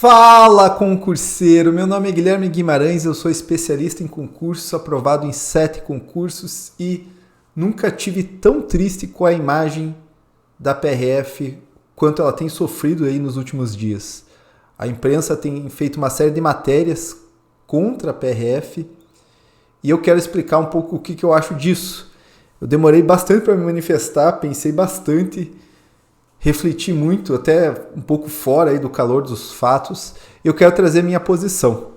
Fala, concurseiro! Meu nome é Guilherme Guimarães, eu sou especialista em concursos, aprovado em 7 concursos e nunca tive tão triste com a imagem da PRF quanto ela tem sofrido aí nos últimos dias. A imprensa tem feito uma série de matérias contra a PRF e eu quero explicar um pouco o que eu acho disso. Eu demorei bastante para me manifestar, pensei bastante, refleti muito, até um pouco fora aí do calor dos fatos. Eu quero trazer minha posição.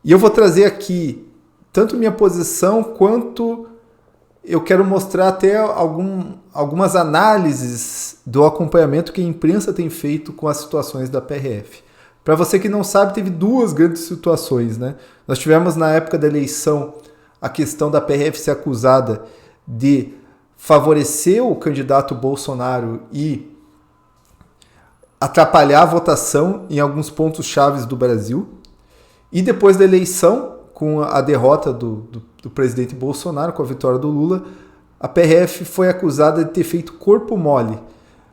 E eu vou trazer aqui tanto minha posição quanto eu quero mostrar até algumas análises do acompanhamento que a imprensa tem feito com as situações da PRF. Para você que não sabe, teve duas grandes situações, né? Nós tivemos na época da eleição a questão da PRF ser acusada de favorecer o candidato Bolsonaro e atrapalhar a votação em alguns pontos chaves do Brasil. E depois da eleição, com a derrota do presidente Bolsonaro, com a vitória do Lula, a PRF foi acusada de ter feito corpo mole,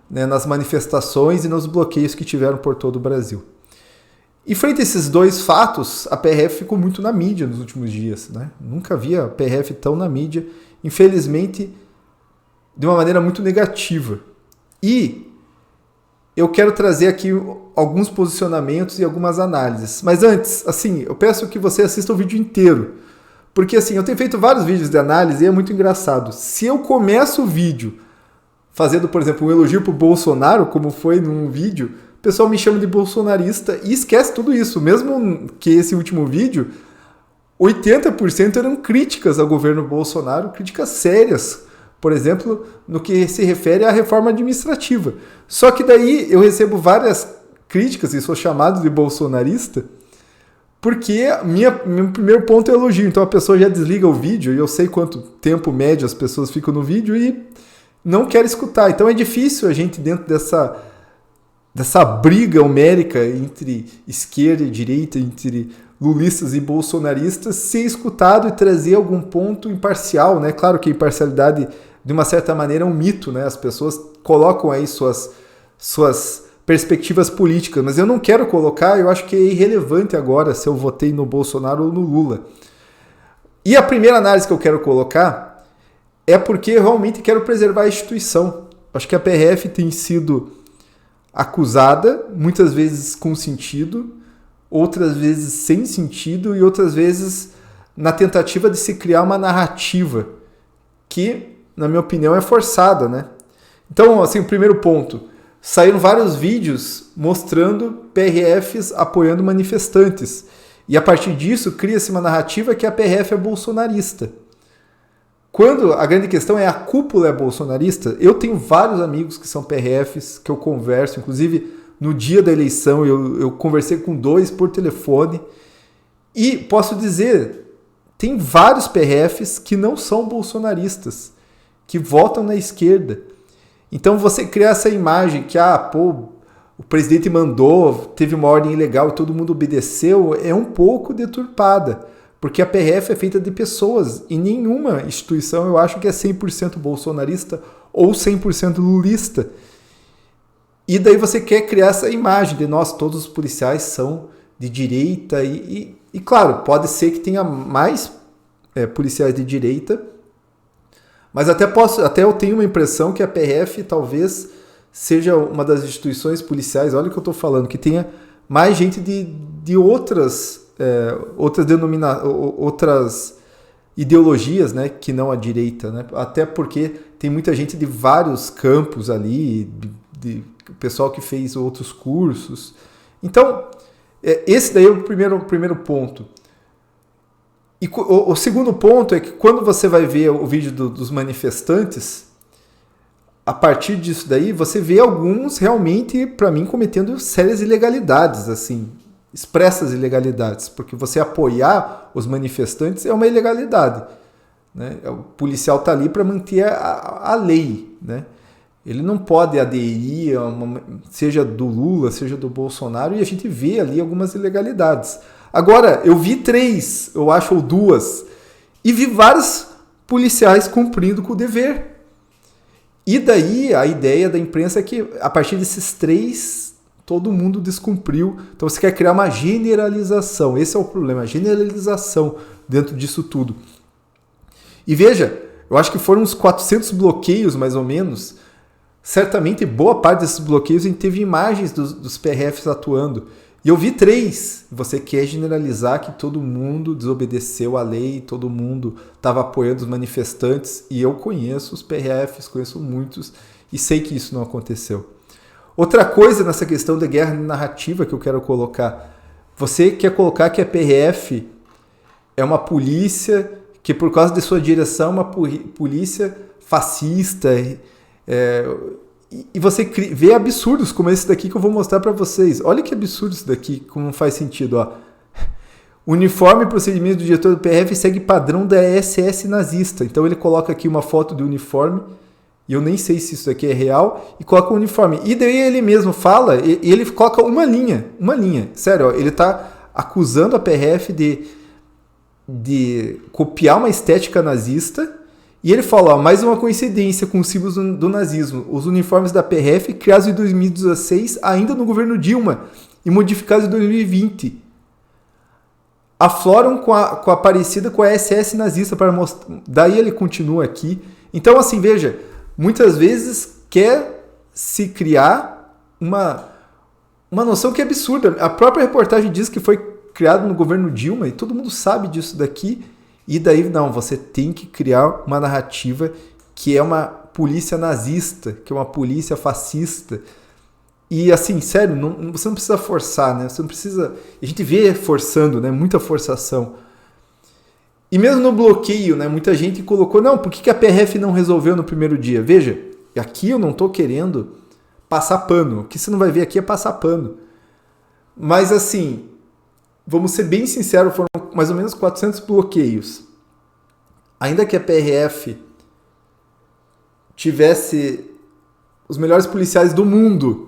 né, nas manifestações e nos bloqueios que tiveram por todo o Brasil. E frente a esses dois fatos, a PRF ficou muito na mídia nos últimos dias, né? Nunca vi a PRF tão na mídia, infelizmente, de uma maneira muito negativa. E eu quero trazer aqui alguns posicionamentos e algumas análises. Mas antes, assim, eu peço que você assista o vídeo inteiro. Porque, assim, eu tenho feito vários vídeos de análise e é muito engraçado. Se eu começo o vídeo fazendo, por exemplo, um elogio pro Bolsonaro, como foi num vídeo, o pessoal me chama de bolsonarista e esquece tudo isso. Mesmo que esse último vídeo, 80% eram críticas ao governo Bolsonaro, críticas sérias, por exemplo, no que se refere à reforma administrativa. Só que daí eu recebo várias críticas e sou chamado de bolsonarista porque meu primeiro ponto é elogio. Então a pessoa já desliga o vídeo e eu sei quanto tempo médio as pessoas ficam no vídeo e não quer escutar. Então é difícil a gente, dentro dessa briga homérica entre esquerda e direita, entre lulistas e bolsonaristas, ser escutado e trazer algum ponto imparcial, né? Claro que a imparcialidade, de uma certa maneira, é um mito, né? As pessoas colocam aí suas perspectivas políticas, mas eu não quero colocar, eu acho que é irrelevante agora se eu votei no Bolsonaro ou no Lula. E a primeira análise que eu quero colocar é porque eu realmente quero preservar a instituição. Acho que a PRF tem sido acusada, muitas vezes com sentido, outras vezes sem sentido e outras vezes na tentativa de se criar uma narrativa que, na minha opinião, é forçada, né? Então, assim, o primeiro ponto, saíram vários vídeos mostrando PRFs apoiando manifestantes e a partir disso cria-se uma narrativa que a PRF é bolsonarista. Quando a grande questão é a cúpula é bolsonarista, eu tenho vários amigos que são PRFs, que eu converso, inclusive no dia da eleição eu conversei com 2 por telefone e posso dizer, tem vários PRFs que não são bolsonaristas, que votam na esquerda. Então você criar essa imagem que o presidente mandou, teve uma ordem ilegal e todo mundo obedeceu, é um pouco deturpada, porque a PRF é feita de pessoas e nenhuma instituição eu acho que é 100% bolsonarista ou 100% lulista. E daí você quer criar essa imagem de nós, todos os policiais são de direita e claro, pode ser que tenha mais policiais de direita, mas até eu tenho uma impressão que a PRF talvez seja uma das instituições policiais, olha o que eu estou falando, que tenha mais gente de outras ideologias, né, que não a direita, né? Até porque tem muita gente de vários campos ali, de pessoal que fez outros cursos. Então, esse daí é o primeiro ponto. E o segundo ponto é que quando você vai ver o vídeo dos manifestantes, a partir disso daí, você vê alguns realmente, para mim, cometendo sérias ilegalidades, assim, expressas ilegalidades, porque você apoiar os manifestantes é uma ilegalidade, né? O policial está ali para manter a lei, né? Ele não pode aderir, seja do Lula, seja do Bolsonaro, e a gente vê ali algumas ilegalidades. Agora, eu vi 3, eu acho, ou 2, e vi vários policiais cumprindo com o dever. E daí a ideia da imprensa é que, a partir desses 3 todo mundo descumpriu. Então você quer criar uma generalização. Esse é o problema, a generalização dentro disso tudo. E veja, eu acho que foram uns 400 bloqueios, mais ou menos. Certamente, boa parte desses bloqueios a gente teve imagens dos PRFs atuando. E eu vi 3. Você quer generalizar que todo mundo desobedeceu a lei, todo mundo estava apoiando os manifestantes. E eu conheço os PRFs, conheço muitos, e sei que isso não aconteceu. Outra coisa nessa questão da guerra narrativa que eu quero colocar. Você quer colocar que a PRF é uma polícia que, por causa de sua direção, é uma polícia fascista. E você vê absurdos como esse daqui que eu vou mostrar para vocês. Olha que absurdo isso daqui, como não faz sentido. Ó. Uniforme e procedimento do diretor do PRF segue padrão da SS nazista. Então ele coloca aqui uma foto do uniforme, e eu nem sei se isso daqui é real, e coloca o uniforme. E daí ele mesmo fala, e ele coloca uma linha. Sério, ó, ele está acusando a PRF de copiar uma estética nazista. E ele fala, ó, mais uma coincidência com os símbolos do nazismo. Os uniformes da PRF, criados em 2016, ainda no governo Dilma, e modificados em 2020. Afloram com a parecida com a SS nazista para mostrar. Daí ele continua aqui. Então, assim, veja, muitas vezes quer se criar uma noção que é absurda. A própria reportagem diz que foi criado no governo Dilma, e todo mundo sabe disso daqui. E daí, não, você tem que criar uma narrativa que é uma polícia nazista, que é uma polícia fascista. E assim, sério, você não precisa forçar, né? Você não precisa... A gente vê forçando, né? Muita forçação. E mesmo no bloqueio, né? Muita gente colocou, não, por que a PRF não resolveu no primeiro dia? Veja, aqui eu não estou querendo passar pano. O que você não vai ver aqui é passar pano. Mas assim, vamos ser bem sinceros, foram mais ou menos 400 bloqueios. Ainda que a PRF tivesse os melhores policiais do mundo,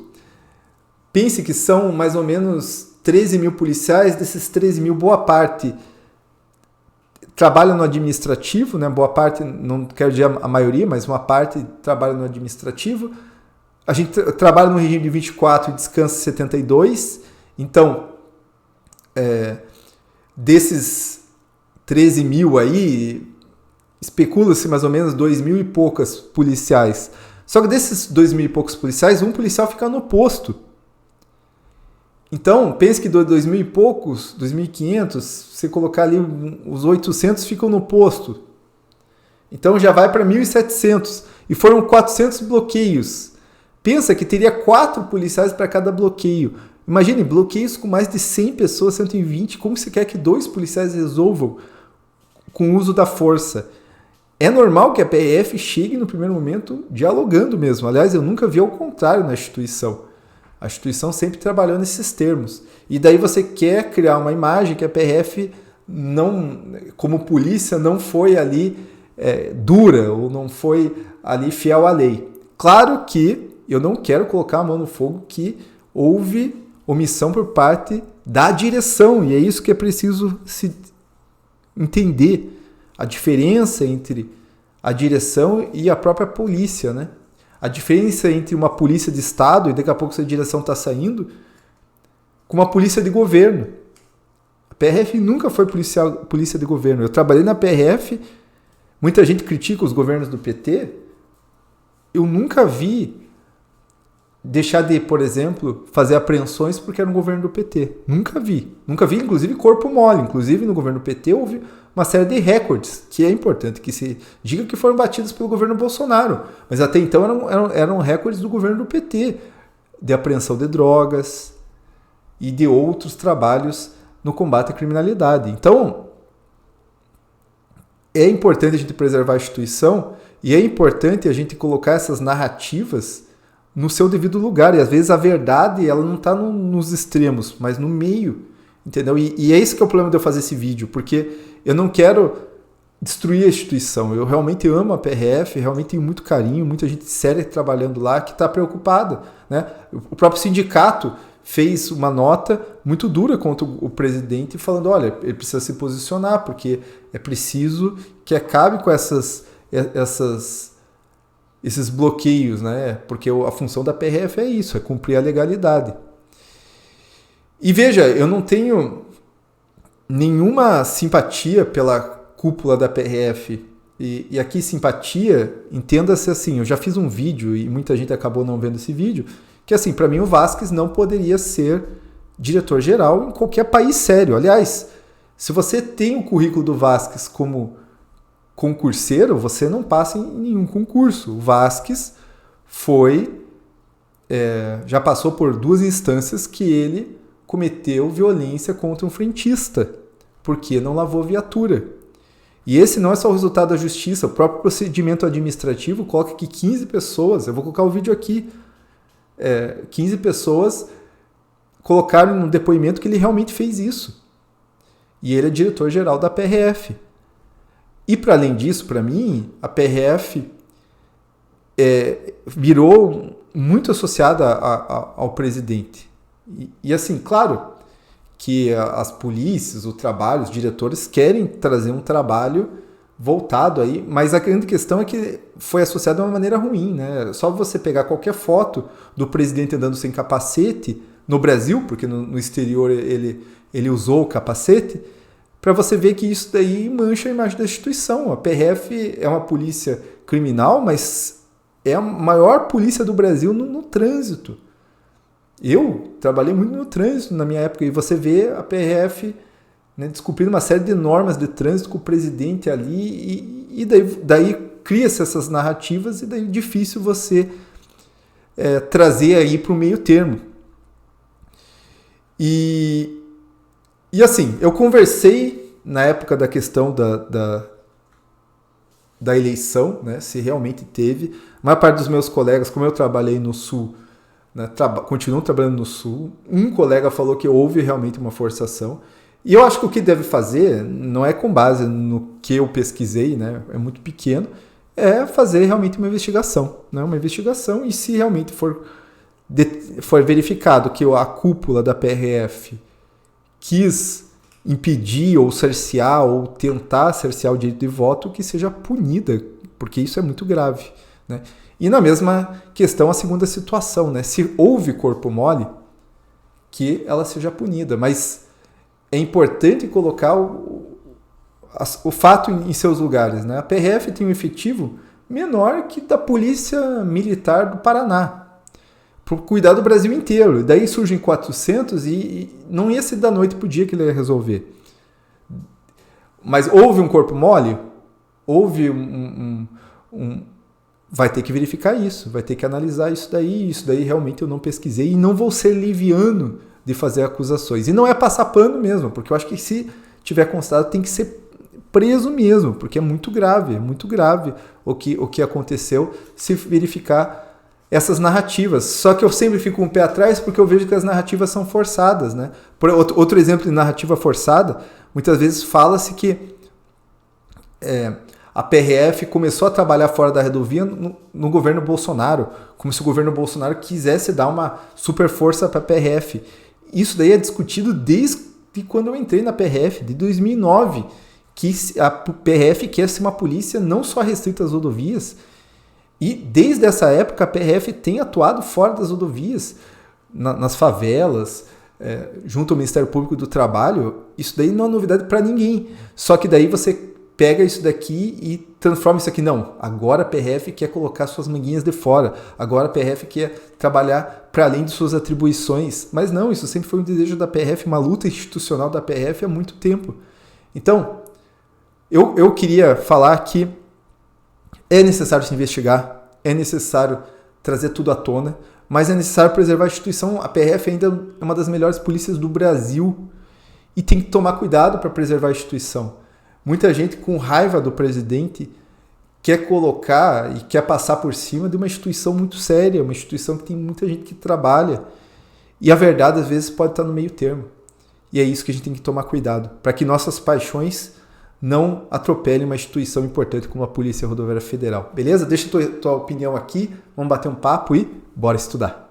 pense que são mais ou menos 13 mil policiais, desses 13 mil, boa parte trabalha no administrativo, né? Boa parte, não quero dizer a maioria, mas uma parte trabalha no administrativo. A gente trabalha no regime de 24 e descansa 72, então... desses 13 mil aí, especula-se mais ou menos 2 mil e poucas policiais. Só que desses 2 mil e poucos policiais, um policial fica no posto. Então, pense que 2 mil e poucos, 2.500, você colocar ali os 800 ficam no posto. Então já vai para 1.700. E foram 400 bloqueios. Pensa que teria 4 policiais para cada bloqueio. Imagine, bloqueios com mais de 100 pessoas, 120, como você quer que 2 policiais resolvam com o uso da força? É normal que a PRF chegue no primeiro momento dialogando mesmo. Aliás, eu nunca vi ao contrário na instituição. A instituição sempre trabalhou nesses termos. E daí você quer criar uma imagem que a PRF, não, como polícia, não foi ali dura, ou não foi ali fiel à lei. Claro que eu não quero colocar a mão no fogo que houve omissão por parte da direção, e é isso que é preciso se entender, a diferença entre a direção e a própria polícia, né? A diferença entre uma polícia de Estado, e daqui a pouco essa direção está saindo, com uma polícia de governo. A PRF nunca foi polícia de governo. Eu trabalhei na PRF, muita gente critica os governos do PT, eu nunca vi deixar de, por exemplo, fazer apreensões porque era um governo do PT. Nunca vi. Nunca vi, inclusive, corpo mole. Inclusive, no governo do PT houve uma série de recordes, que é importante que se diga que foram batidos pelo governo Bolsonaro. Mas até então eram recordes do governo do PT, de apreensão de drogas e de outros trabalhos no combate à criminalidade. Então, é importante a gente preservar a instituição e é importante a gente colocar essas narrativas no seu devido lugar, e às vezes a verdade ela não está nos extremos, mas no meio, entendeu? E é esse que é o problema de eu fazer esse vídeo, porque eu não quero destruir a instituição, eu realmente amo a PRF, realmente tenho muito carinho, muita gente séria trabalhando lá que está preocupada, né? O próprio sindicato fez uma nota muito dura contra o presidente, falando, olha, ele precisa se posicionar, porque é preciso que acabe com esses bloqueios, né? Porque a função da PRF é isso, é cumprir a legalidade. E veja, eu não tenho nenhuma simpatia pela cúpula da PRF. E aqui simpatia, entenda-se assim, eu já fiz um vídeo e muita gente acabou não vendo esse vídeo, que assim, para mim o Vasquez não poderia ser diretor-geral em qualquer país sério. Aliás, se você tem o currículo do Vasquez como concurseiro, você não passa em nenhum concurso. O Vasquez já passou por 2 instâncias que ele cometeu violência contra um frentista, porque não lavou viatura. E esse não é só o resultado da justiça, o próprio procedimento administrativo coloca que 15 pessoas, eu vou colocar o vídeo aqui, 15 pessoas colocaram no depoimento que ele realmente fez isso. E ele é diretor-geral da PRF. E para além disso, para mim, a PRF virou muito associada ao presidente. E assim, claro que as polícias, o trabalho, os diretores querem trazer um trabalho voltado aí, mas a grande questão é que foi associado de uma maneira ruim, né? Só você pegar qualquer foto do presidente andando sem capacete no Brasil, porque no exterior ele usou o capacete, para você ver que isso daí mancha a imagem da instituição. A PRF é uma polícia criminal, mas é a maior polícia do Brasil no trânsito. Eu trabalhei muito no trânsito na minha época e você vê a PRF, né, descumprindo uma série de normas de trânsito com o presidente ali e daí cria-se essas narrativas e daí é difícil você trazer aí para o meio termo. E assim, eu conversei na época da questão da eleição, né, se realmente teve. A maior parte dos meus colegas, como eu trabalhei no Sul, né, continuam trabalhando no Sul, um colega falou que houve realmente uma forçação. E eu acho que o que deve fazer, não é com base no que eu pesquisei, né, é muito pequeno, é fazer realmente uma investigação. Né, uma investigação e se realmente for verificado que a cúpula da PRF quis impedir ou cercear ou tentar cercear o direito de voto, que seja punida, porque isso é muito grave. Né? E na mesma questão, a segunda situação, né? Se houve corpo mole, que ela seja punida. Mas é importante colocar o fato em seus lugares. Né? A PRF tem um efetivo menor que da Polícia Militar do Paraná, para cuidar do Brasil inteiro. E daí surgem 400 e não ia ser da noite para o dia que ele ia resolver. Mas houve um corpo mole? Houve vai ter que verificar isso, vai ter que analisar isso daí realmente eu não pesquisei e não vou ser liviano de fazer acusações. E não é passar pano mesmo, porque eu acho que se tiver constatado tem que ser preso mesmo, porque é muito grave o que aconteceu se verificar essas narrativas. Só que eu sempre fico com o pé atrás porque eu vejo que as narrativas são forçadas. Né? Outro exemplo de narrativa forçada, muitas vezes fala-se que a PRF começou a trabalhar fora da rodovia no governo Bolsonaro, como se o governo Bolsonaro quisesse dar uma super força para a PRF. Isso daí é discutido desde quando eu entrei na PRF, de 2009, que a PRF quer ser uma polícia não só restrita às rodovias, e desde essa época a PRF tem atuado fora das rodovias, nas favelas, junto ao Ministério Público do Trabalho. Isso daí não é novidade para ninguém, só que daí você pega isso daqui e transforma isso aqui. Não, agora a PRF quer colocar suas manguinhas de fora. Agora a PRF quer trabalhar para além de suas atribuições. Mas não, isso sempre foi um desejo da PRF, uma luta institucional da PRF há muito tempo. Então, eu queria falar que é necessário se investigar, é necessário trazer tudo à tona, mas é necessário preservar a instituição. A PRF ainda é uma das melhores polícias do Brasil e tem que tomar cuidado para preservar a instituição. Muita gente com raiva do presidente quer colocar e quer passar por cima de uma instituição muito séria, uma instituição que tem muita gente que trabalha. E a verdade, às vezes, pode estar no meio termo. E é isso que a gente tem que tomar cuidado, para que nossas paixões não atropelem uma instituição importante como a Polícia Rodoviária Federal. Beleza? Deixa a tua opinião aqui, vamos bater um papo e bora estudar.